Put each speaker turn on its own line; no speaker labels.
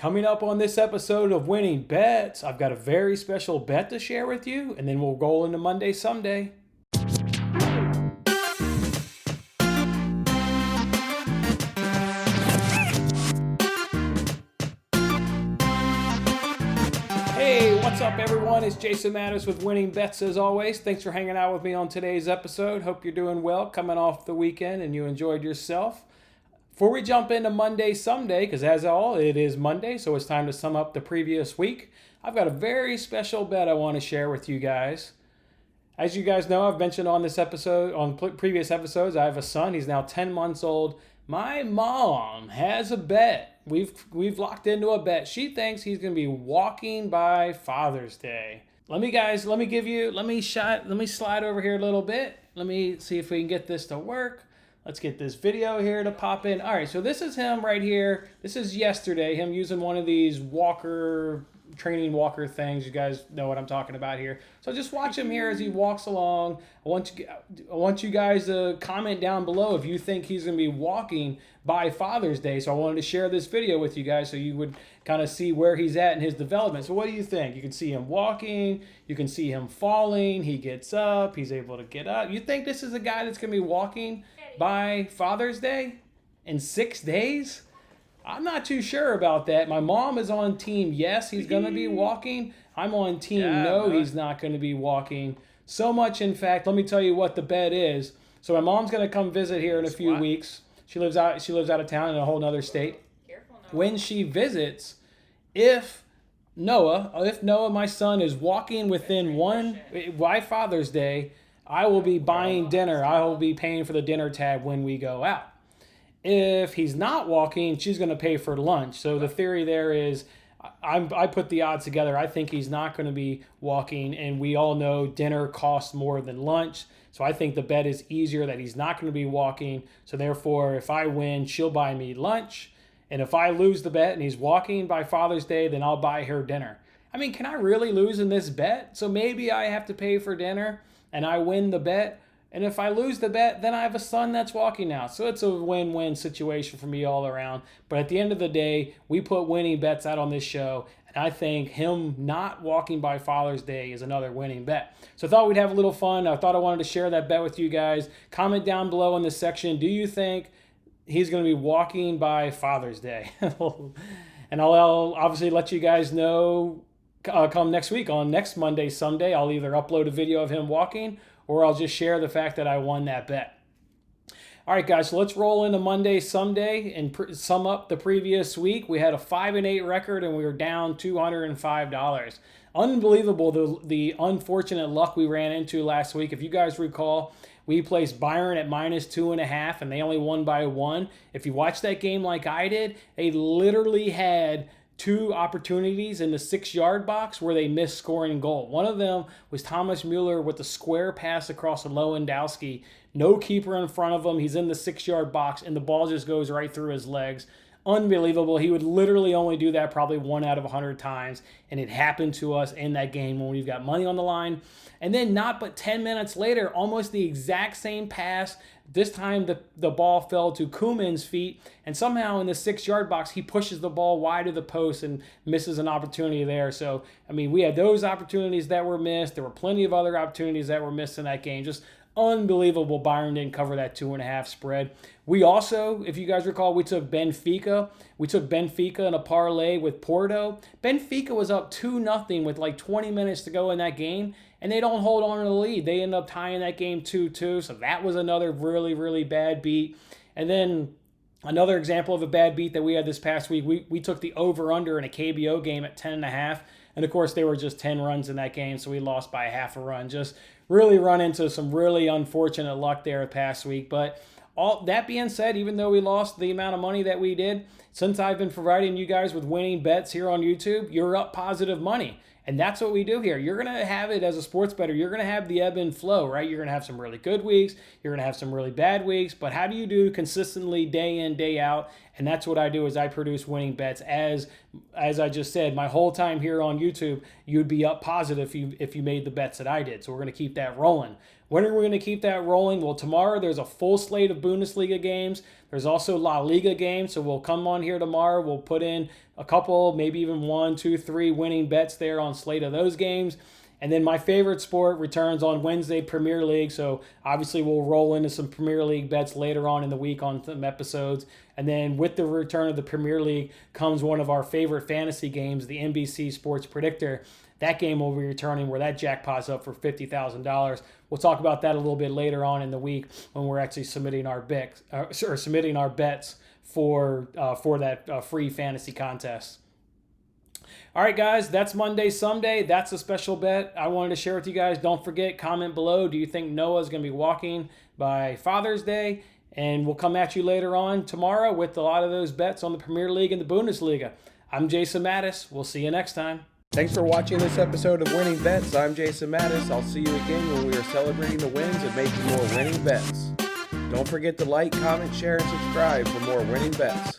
Coming up on this episode of Winning Bets, I've got a very special bet to share with you, and then we'll roll into Monday Sumday. Hey, what's up everyone? It's Jason Matters with Winning Bets as always. Thanks for hanging out with me on today's episode. Hope you're doing well, coming off the weekend and you enjoyed yourself. Before we jump into Monday Sumday, because it is Monday, so it's time to sum up the previous week, I've got a very special bet I want to share with you guys. As you guys know, I've mentioned on this episode, on previous episodes, I have a son. He's now 10 months old. My mom has a bet. We've locked into a bet. She thinks he's going to be walking by Father's Day. Let me slide over here a little bit. Let me see if we can get this to work. Let's get this video here to pop in. All right, so this is him right here. This is yesterday, him using one of these training walker things. You guys know what I'm talking about here. So just watch him here as he walks along. I want you guys to comment down below if you think he's going to be walking by Father's Day. So I wanted to share this video with you guys so you would kind of see where he's at in his development. So what do you think? You can see him walking. You can see him falling. He gets up. He's able to get up. You think this is a guy that's going to be walking by Father's Day in 6 days? I'm not too sure about that. My mom is on team yes, he's going to be walking. I'm on team no, he's not going to be walking. So much, in fact, let me tell you what the bet is. So my mom's going to come visit here in a few weeks. She lives out of town in a whole other state. When she visits, if Noah, my son, is walking within by Father's Day, I will be buying dinner. I will be paying for the dinner tab when we go out. If he's not walking, she's going to pay for lunch. So the theory there is, I put the odds together. I think he's not going to be walking, and we all know dinner costs more than lunch. So I think the bet is easier that he's not going to be walking. So therefore, if I win, she'll buy me lunch. And if I lose the bet and he's walking by Father's Day, then I'll buy her dinner. I mean, can I really lose in this bet? So maybe I have to pay for dinner and I win the bet. And if I lose the bet, then I have a son that's walking now. So it's a win-win situation for me all around. But at the end of the day, we put winning bets out on this show. And I think him not walking by Father's Day is another winning bet. So I thought we'd have a little fun. I thought I wanted to share that bet with you guys. Comment down below in the section. Do you think he's going to be walking by Father's Day? And I'll obviously let you guys know come next week on next Monday Sumday. I'll either upload a video of him walking or I'll just share the fact that I won that bet. All right, guys, so let's roll into Monday Sumday and sum up the previous week. We had a 5-8 record and we were down $205. Unbelievable the unfortunate luck we ran into last week. If you guys recall, we placed Byron at -2.5 and they only won by 1. If you watched that game like I did, they literally had 2 opportunities in the 6-yard box where they missed scoring goal. One of them was Thomas Mueller with a square pass across Lewandowski. No keeper in front of him. He's in the 6-yard box, and the ball just goes right through his legs. Unbelievable. He would literally only do that probably 1 out of 100 times, and it happened to us in that game when we've got money on the line. And then not but 10 minutes later, almost the exact same pass. This time the ball fell to Koeman's feet, and somehow in the 6-yard box, he pushes the ball wide of the post and misses an opportunity there. So, I mean, we had those opportunities that were missed. There were plenty of other opportunities that were missed in that game. Just unbelievable. Byron didn't cover that 2.5 spread. We also, if you guys recall, we took Benfica. We took Benfica in a parlay with Porto. Benfica was up 2-0 with like 20 minutes to go in that game, and they don't hold on to the lead. They end up tying that game 2-2, so that was another really, really bad beat. And then another example of a bad beat that we had this past week, we took the over-under in a KBO game at 10.5, and of course they were just 10 runs in that game, so we lost by half a run. Just really run into some really unfortunate luck there past week. But all that being said, even though we lost the amount of money that we did, since I've been providing you guys with winning bets here on YouTube, you're up positive money. And that's what we do here. You're going to have it as a sports bettor. You're going to have the ebb and flow, right? You're going to have some really good weeks. You're going to have some really bad weeks. But how do you do consistently day in, day out? And that's what I do is I produce winning bets. As I just said, my whole time here on YouTube, you'd be up positive if you made the bets that I did. So we're going to keep that rolling. When are we going to keep that rolling? Well, tomorrow there's a full slate of Bundesliga games. There's also La Liga games, so we'll come on here tomorrow. We'll put in a couple, maybe even 1, 2, 3 winning bets there on slate of those games. And then my favorite sport returns on Wednesday, Premier League. So obviously we'll roll into some Premier League bets later on in the week on some episodes. And then with the return of the Premier League comes one of our favorite fantasy games, the NBC Sports Predictor. That game will be returning where that jackpot's up for $50,000. We'll talk about that a little bit later on in the week when we're actually submitting our bets for that free fantasy contest. All right, guys, that's Monday Sumday. That's a special bet I wanted to share with you guys. Don't forget, comment below. Do you think Noah's going to be walking by Father's Day? And we'll come at you later on tomorrow with a lot of those bets on the Premier League and the Bundesliga. I'm Jason Mattis. We'll see you next time.
Thanks for watching this episode of Winning Bets. I'm Jason Mattis. I'll see you again when we are celebrating the wins and making more winning bets. Don't forget to like, comment, share, and subscribe for more winning bets.